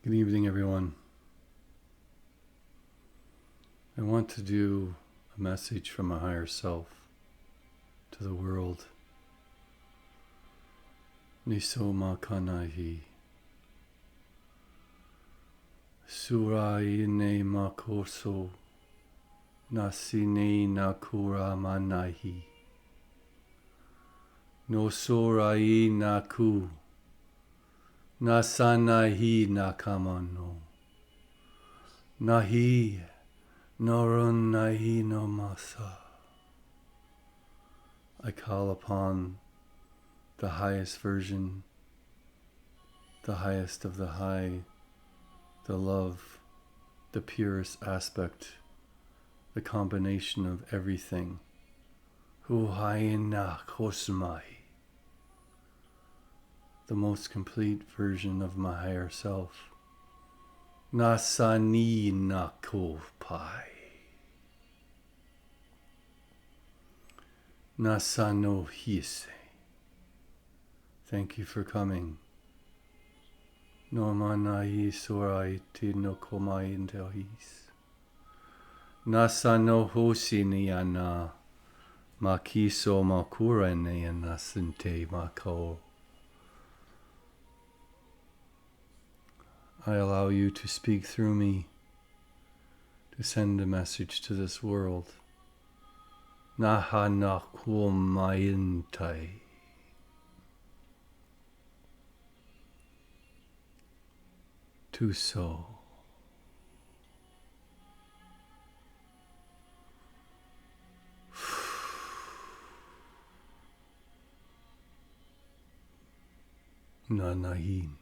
Good evening, everyone. I want to do a message from a higher self to the world. Niso makanahi. Surai ne makoso. Nasine nakura manahi. No sorai naku. Nasanahi nakamano. Nahi. Noron nahi no masa. I call upon the highest version, the highest of the high, the love, the purest aspect, the combination of everything. Hu hayina kosmai. The most complete version of my higher self. Nasani nako pai. Nasano hise. Thank you for coming. No manahi sorai te no komai intelhis. Nasano hosi ni ana. Makiso makura ne anasinte mako. I allow you to speak through me, to send a message to this world. Naha nakumayintai. To so. Nanahin.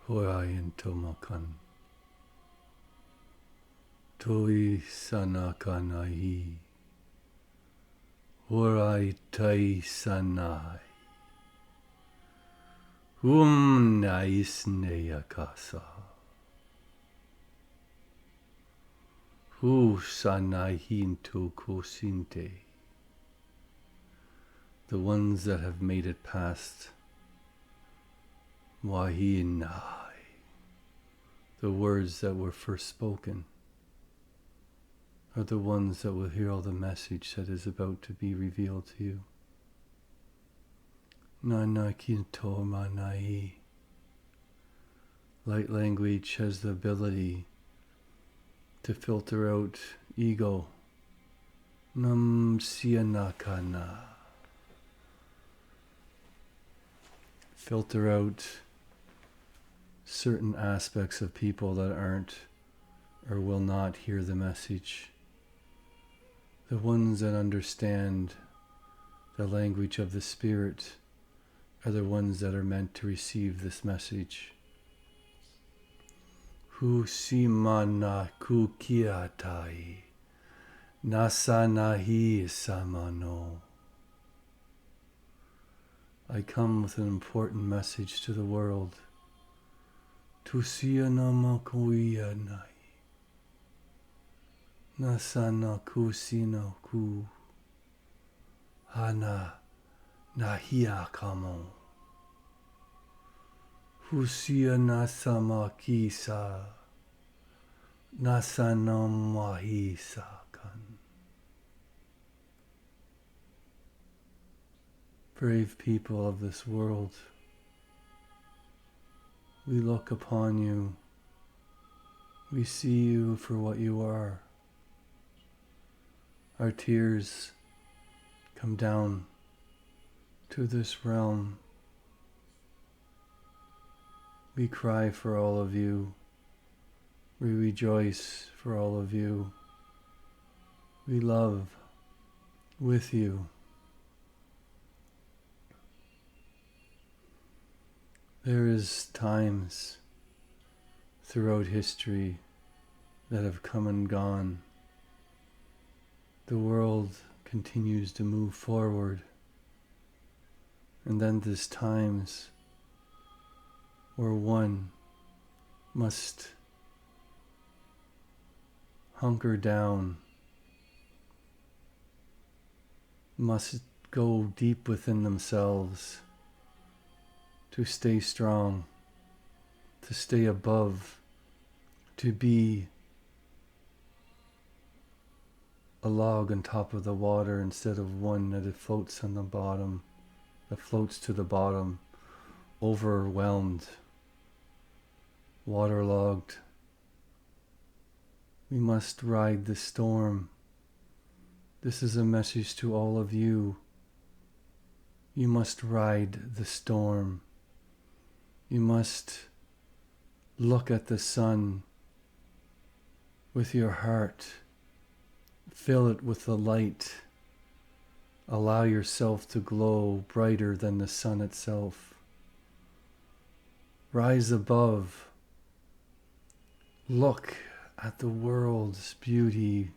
Horayan tomakan. Toi sanakanahi. Horai tai sanai. Naisneyakasa. Hu sanahin to kosinte. The ones that have made it past Wahinai, the words that were first spoken, are the ones that will hear all the message that is about to be revealed to you. Nanakinto manai. Light language has the ability to filter out ego. Nam sianakana. Filter out certain aspects of people that aren't or will not hear the message. The ones that understand the language of the Spirit are the ones that are meant to receive this message. Hu simana kukiatai nasanahi samano. I come with an important message to the world. Tusianamakuianai. Nasana kusino ku. Hana nahia kamo. Husia nasama kisa. Nasanam wahisa kan. Brave people of this world, we look upon you, we see you for what you are. Our tears come down to this realm. We cry for all of you, we rejoice for all of you, we love with you. There is times throughout history that have come and gone. The world continues to move forward. And then there's times where one must hunker down, must go deep within themselves to stay strong, to stay above, to be a log on top of the water instead of one that it floats on the bottom, that floats to the bottom, overwhelmed, waterlogged. We must ride the storm. This is a message to all of you. You must ride the storm. You must look at the sun with your heart. Fill it with the light. Allow yourself to glow brighter than the sun itself. Rise above. Look at the world's beauty.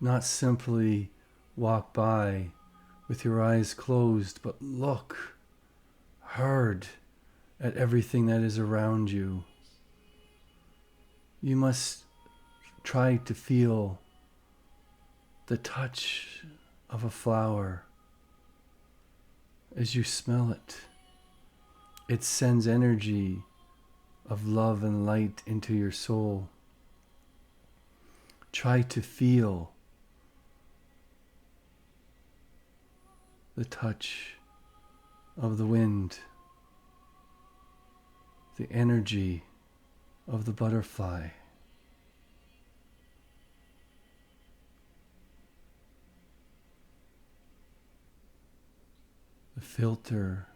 Not simply walk by with your eyes closed, but look hard at everything that is around you. You must try to feel the touch of a flower as you smell it. It sends energy of love and light into your soul. Try to feel the touch of the wind, the energy of the butterfly. The filter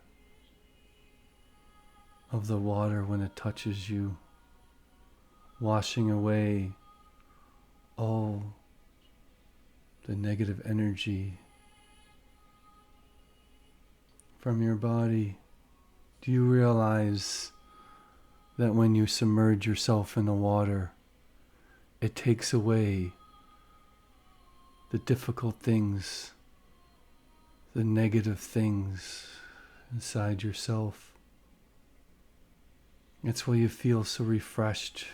of the water when it touches you, washing away all the negative energy from your body. Do you realize that when you submerge yourself in the water, it takes away the difficult things, the negative things inside yourself? That's why you feel so refreshed,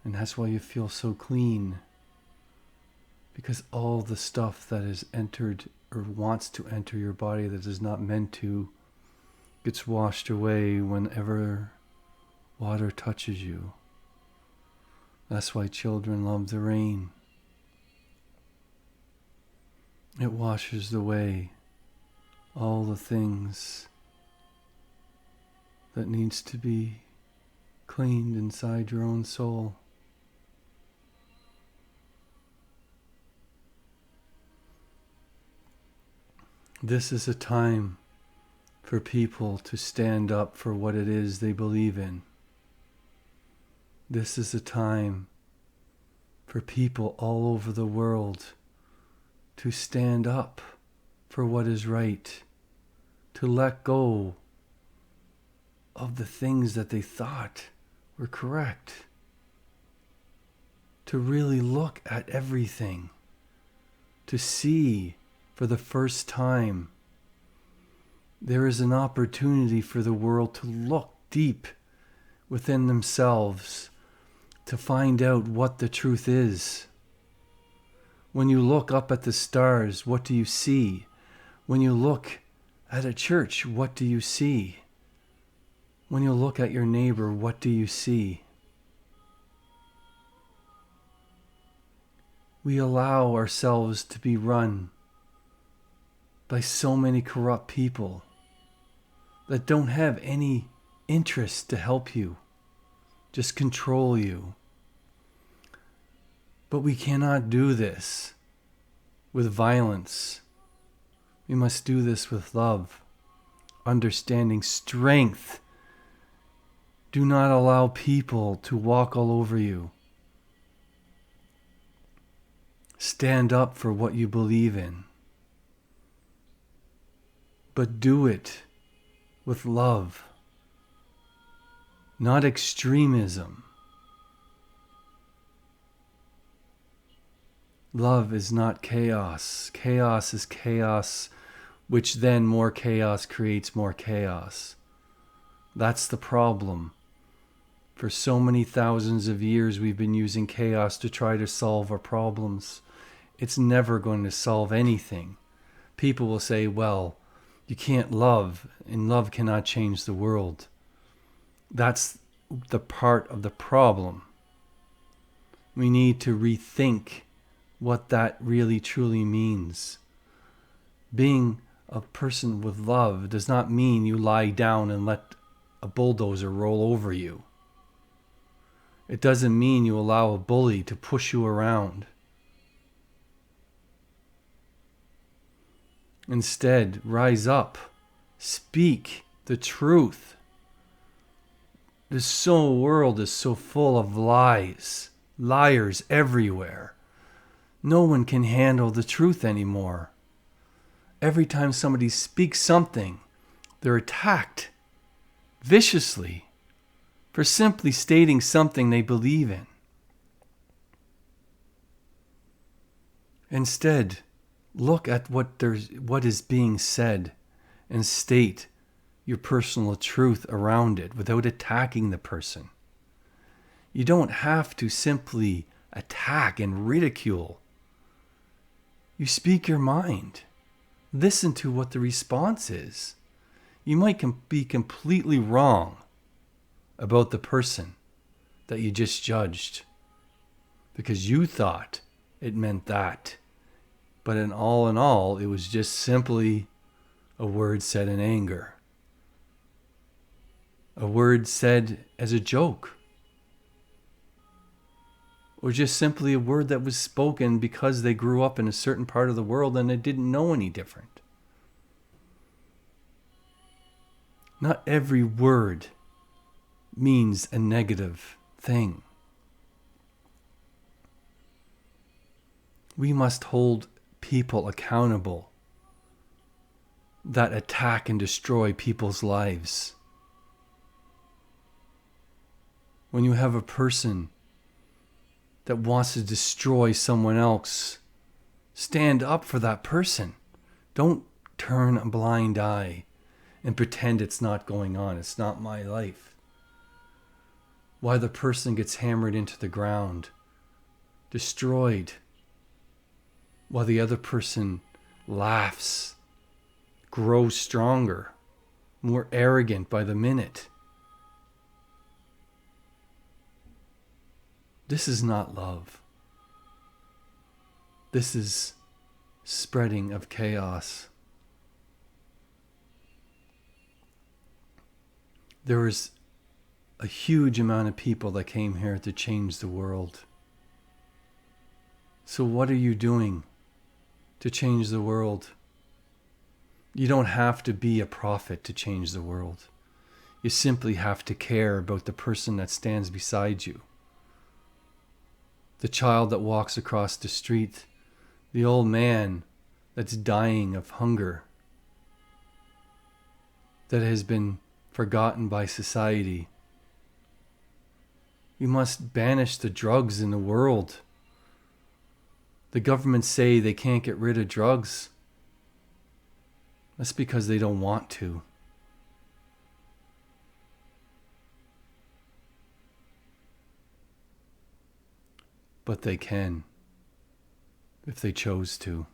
and that's why you feel so clean, because all the stuff that has entered or wants to enter your body that is not meant to gets washed away whenever water touches you. That's why children love the rain. It washes away all the things that needs to be cleaned inside your own soul. This is a time for people to stand up for what it is they believe in. This is a time for people all over the world to stand up for what is right, to let go of the things that they thought were correct, to really look at everything, to see for the first time there is an opportunity for the world to look deep within themselves to find out what the truth is. When you look up at the stars, what do you see? When you look at a church, what do you see? When you look at your neighbor, what do you see? We allow ourselves to be run by so many corrupt people that don't have any interest to help you, just control you. But we cannot do this with violence. We must do this with love, understanding, strength. Do not allow people to walk all over you. Stand up for what you believe in. But do it with love, not extremism. Love is not chaos. Chaos is chaos, which then more chaos creates more chaos. That's the problem. For so many thousands of years, we've been using chaos to try to solve our problems. It's never going to solve anything. People will say, well, You can't love, and love cannot change the world. That's the part of the problem. We need to rethink what that really truly means. Being a person with love does not mean you lie down and let a bulldozer roll over you. It doesn't mean you allow a bully to push you around. Instead, rise up. Speak the truth. This world is so full of lies. Liars everywhere. No one can handle the truth anymore. Every time somebody speaks something, they're attacked viciously for simply stating something they believe in. Instead, look at what is being said and state your personal truth around it without attacking the person. You don't have to simply attack and ridicule. You speak your mind. Listen to what the response is. You might be completely wrong about the person that you just judged because you thought it meant that. But in all, it was just simply a word said in anger. A word said as a joke. Or just simply a word that was spoken because they grew up in a certain part of the world and they didn't know any different. Not every word means a negative thing. We must hold people accountable that attack and destroy people's lives. When you have a person that wants to destroy someone else, stand up for that person. Don't turn a blind eye and pretend it's not going on. It's not my life. Why the person gets hammered into the ground, destroyed, while the other person laughs, grows stronger, more arrogant by the minute. This is not love. This is spreading of chaos. There was a huge amount of people that came here to change the world. So what are you doing to change the world? You don't have to be a prophet to change the world. You simply have to care about the person that stands beside you. The child that walks across the street, the old man that's dying of hunger, that has been forgotten by society. We must banish the drugs in the world. The governments say they can't get rid of drugs. That's because they don't want to. But they can, if they chose to.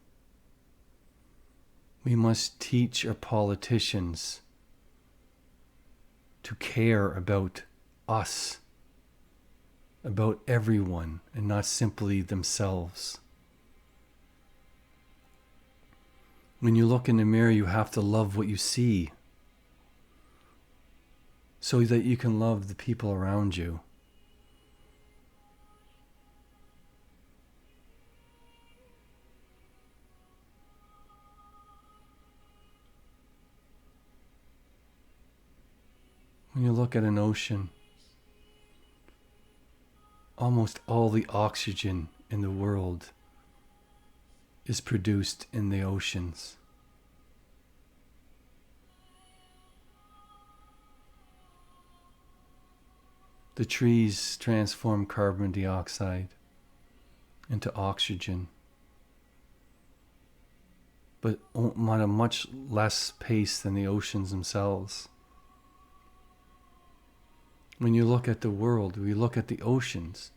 We must teach our politicians to care about us, about everyone, and not simply themselves. When you look in the mirror, you have to love what you see so that you can love the people around you. When you look at an ocean, almost all the oxygen in the world is produced in the oceans. The trees transform carbon dioxide into oxygen, but at a much less pace than the oceans themselves. When you look at the world, when you look at the oceans,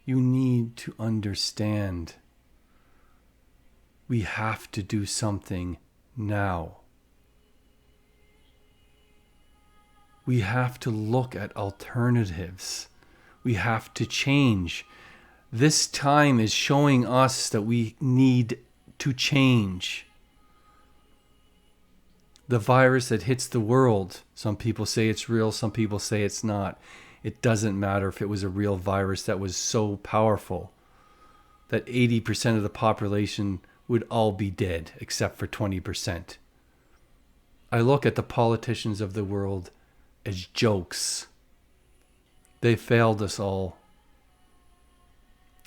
you need to understand we have to do something now. We have to look at alternatives. We have to change. This time is showing us that we need to change. The virus that hits the world, some people say it's real, some people say it's not. It doesn't matter if it was a real virus that was so powerful that 80% of the population would all be dead except for 20%. I look at the politicians of the world as jokes. They failed us all.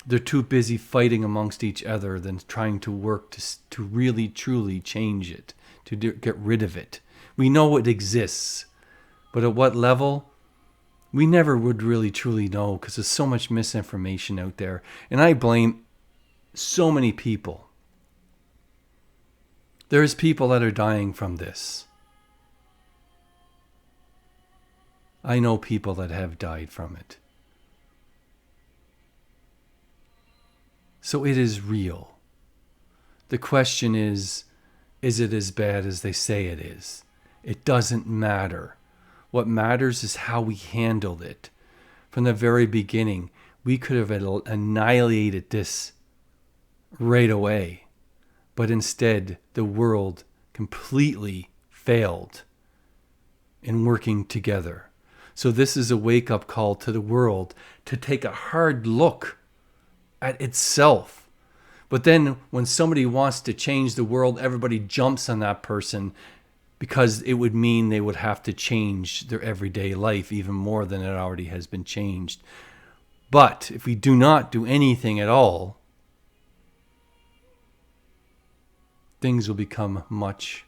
They're too busy fighting amongst each other than trying to work to really, truly change it, to get rid of it. We know it exists, but at what level? We never would really, truly know because there's so much misinformation out there. And I blame so many people. There's people that are dying from this. I know people that have died from it. So it is real. The question is it as bad as they say it is? It doesn't matter. What matters is how we handled it. From the very beginning, we could have annihilated this right away. But instead, the world completely failed in working together. So this is a wake-up call to the world to take a hard look at itself. But then when somebody wants to change the world, everybody jumps on that person because it would mean they would have to change their everyday life even more than it already has been changed. But if we do not do anything at all, things will become much,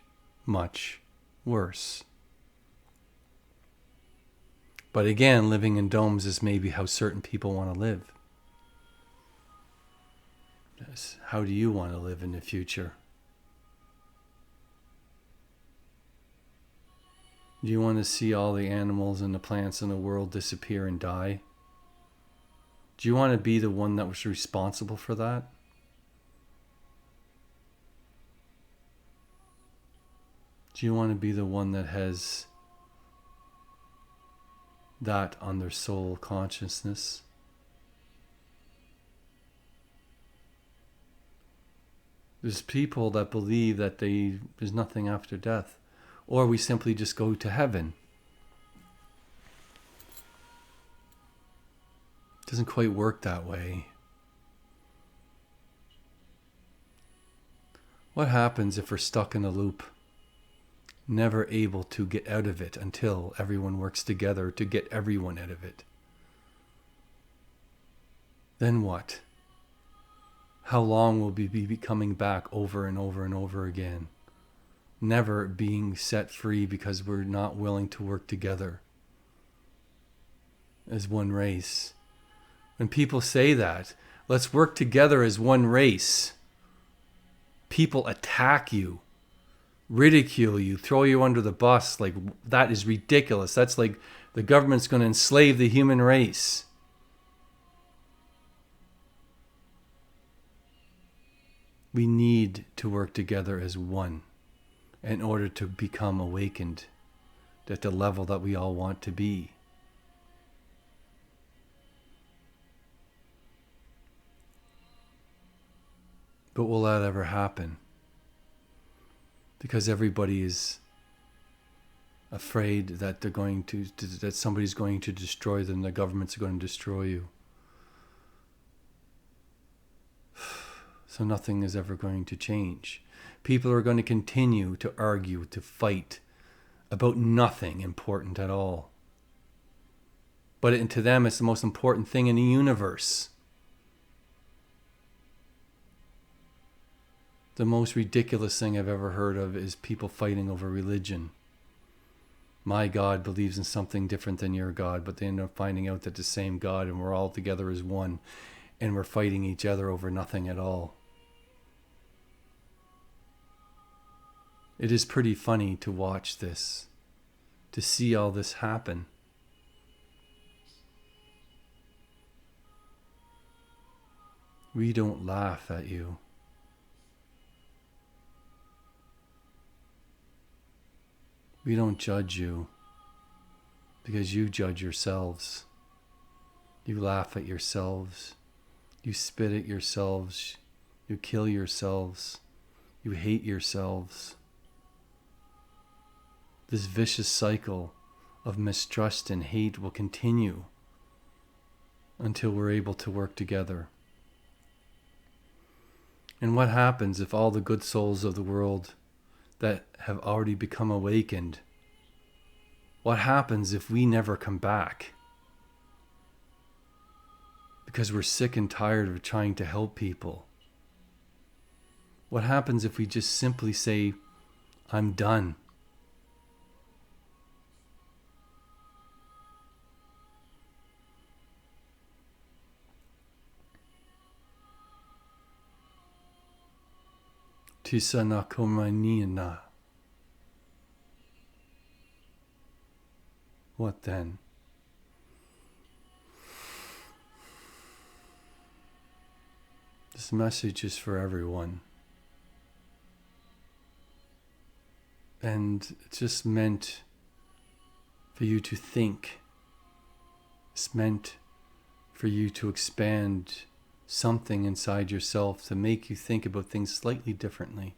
much worse. But again, living in domes is maybe how certain people want to live. Yes. How do you want to live in the future? Do you want to see all the animals and the plants in the world disappear and die? Do you want to be the one that was responsible for that? Do you want to be the one that has that on their soul consciousness? There's people that believe that there's nothing after death, or we simply just go to heaven. It doesn't quite work that way. What happens if we're stuck in a loop, never able to get out of it until everyone works together to get everyone out of it? Then what? How long will we be coming back over and over and over again? Never being set free because we're not willing to work together as one race. When people say that, let's work together as one race, people attack you, ridicule you, throw you under the bus. Like, that is ridiculous. That's like the government's going to enslave the human race. We need to work together as one in order to become awakened at the level that we all want to be. But will that ever happen? Because everybody is afraid that that somebody's going to destroy them, the governments are going to destroy you. So nothing is ever going to change. People are going to continue to argue, to fight about nothing important at all. But to them, it's the most important thing in the universe. The most ridiculous thing I've ever heard of is people fighting over religion. My God believes in something different than your God, but they end up finding out that the same God, and we're all together as one, and we're fighting each other over nothing at all. It is pretty funny to watch this, to see all this happen. We don't laugh at you. We don't judge you. because you judge yourselves. You laugh at yourselves. You spit at yourselves. You kill yourselves. You hate yourselves. This vicious cycle of mistrust and hate will continue until we're able to work together. And what happens if all the good souls of the world that have already become awakened, what happens if we never come back? Because we're sick and tired of trying to help people. What happens if we just simply say, I'm done? Tisa na komaniana. What then? This message is for everyone. And it's just meant for you to think. It's meant for you to expand something inside yourself to make you think about things slightly differently.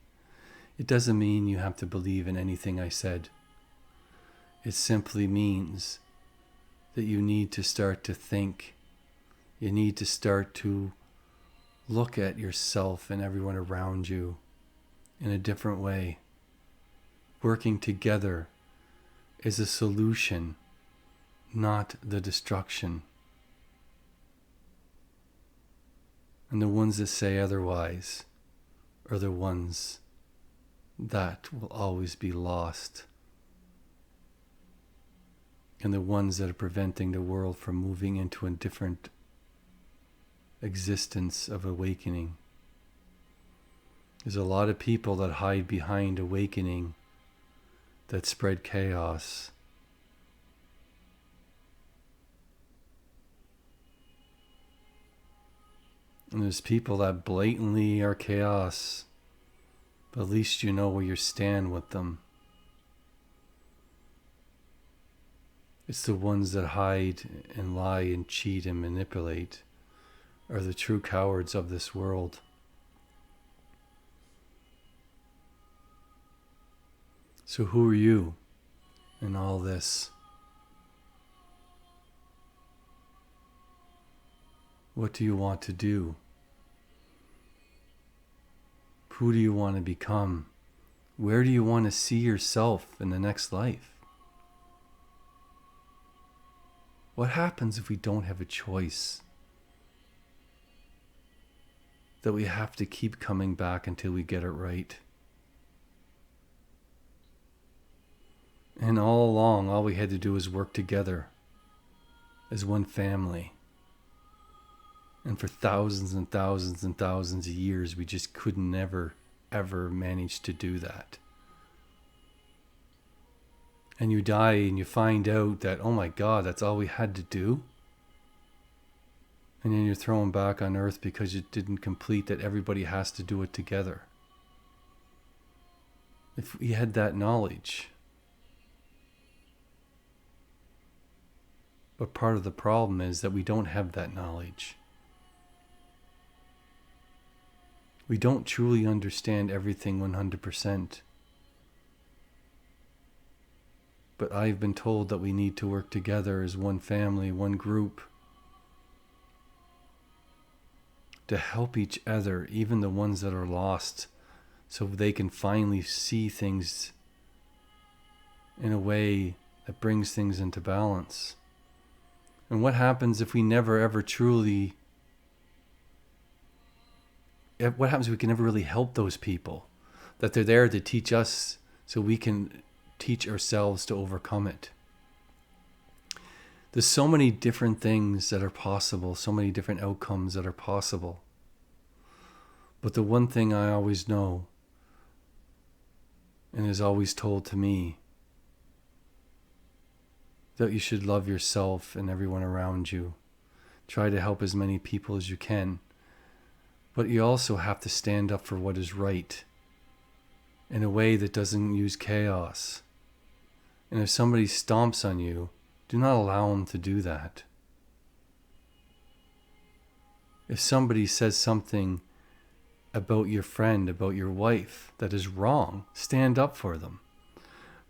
It doesn't mean you have to believe in anything I said. It simply means that you need to start to think. You need to start to look at yourself and everyone around you in a different way. Working together is a solution, not the destruction. And the ones that say otherwise are the ones that will always be lost. And the ones that are preventing the world from moving into a different existence of awakening. There's a lot of people that hide behind awakening that spread chaos. And there's people that blatantly are chaos, but at least you know where you stand with them. It's the ones that hide and lie and cheat and manipulate are the true cowards of this world. So who are you in all this? What do you want to do? Who do you want to become? Where do you want to see yourself in the next life? What happens if we don't have a choice? That we have to keep coming back until we get it right. And all along, all we had to do was work together as one family. And for thousands and thousands and thousands of years, we just could never, ever manage to do that. And you die and you find out that, oh my God, that's all we had to do. And then you're thrown back on earth because it didn't complete, that everybody has to do it together. If we had that knowledge. But part of the problem is that we don't have that knowledge. We don't truly understand everything 100%. But I've been told that we need to work together as one family, one group, to help each other, even the ones that are lost, so they can finally see things in a way that brings things into balance. And what happens if we never ever truly, what happens if we can never really help those people? That they're there to teach us so we can teach ourselves to overcome it. There's so many different things that are possible, so many different outcomes that are possible. But the one thing I always know, and is always told to me, that you should love yourself and everyone around you. Try to help as many people as you can. But you also have to stand up for what is right in a way that doesn't use chaos. And if somebody stomps on you, Do not allow them to do that. If somebody says something about your friend, about your wife, that is wrong, stand up for them.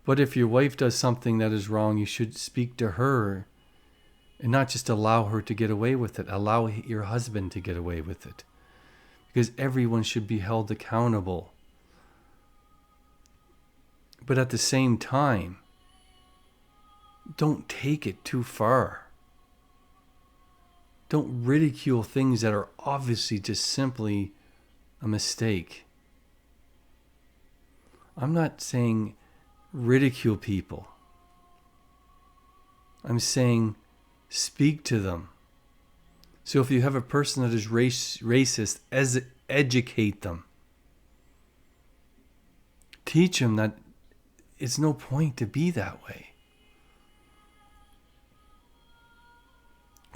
But if your wife does something that is wrong, you should speak to her and not just allow her to get away with it. Allow your husband to get away with it. Because everyone should be held accountable. But at the same time, don't take it too far. Don't ridicule things that are obviously just simply a mistake. I'm not saying ridicule people. I'm saying speak to them. So if you have a person that is racist, educate them. Teach them that it's no point to be that way.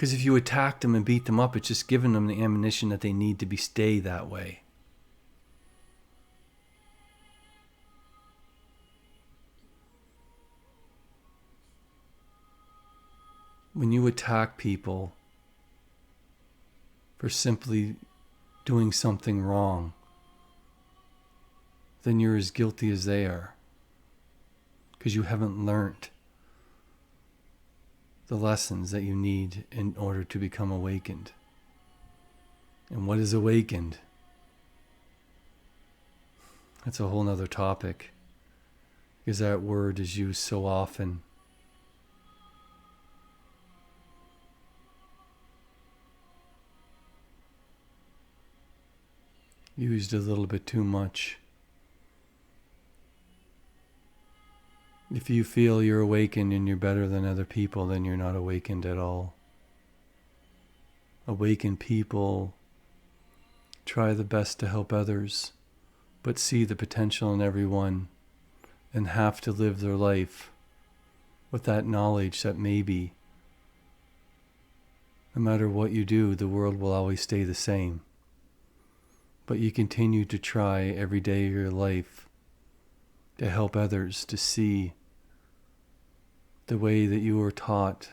Because if you attack them and beat them up, it's just giving them the ammunition that they need to stay that way. When you attack people for simply doing something wrong, then you're as guilty as they are. Because you haven't learned the lessons that you need in order to become awakened. And what is awakened? That's a whole nother topic. Because that word is used so often. Used a little bit too much. If you feel you're awakened and you're better than other people, then you're not awakened at all. Awakened people try the best to help others, but see the potential in everyone and have to live their life with that knowledge that maybe no matter what you do, the world will always stay the same. But you continue to try every day of your life to help others to see the way that you were taught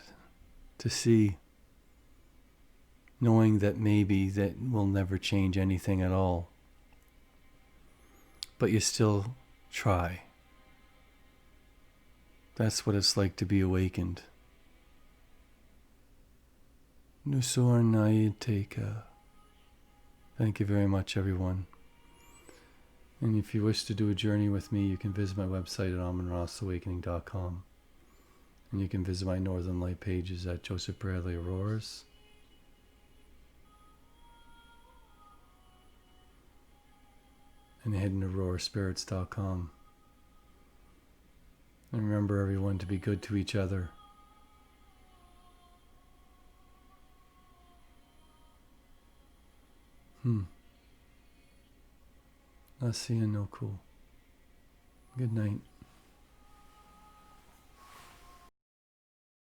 to see, knowing that maybe that will never change anything at all. But you still try. That's what it's like to be awakened. Nusornayateka. Thank you very much, everyone. And if you wish to do a journey with me, you can visit my website at amonrosawakening.com. And you can visit my Northern Light pages at Joseph Bradley Auroras. And hiddenaurora spirits.com. And remember, everyone, to be good to each other. Asiya no cool. Good night.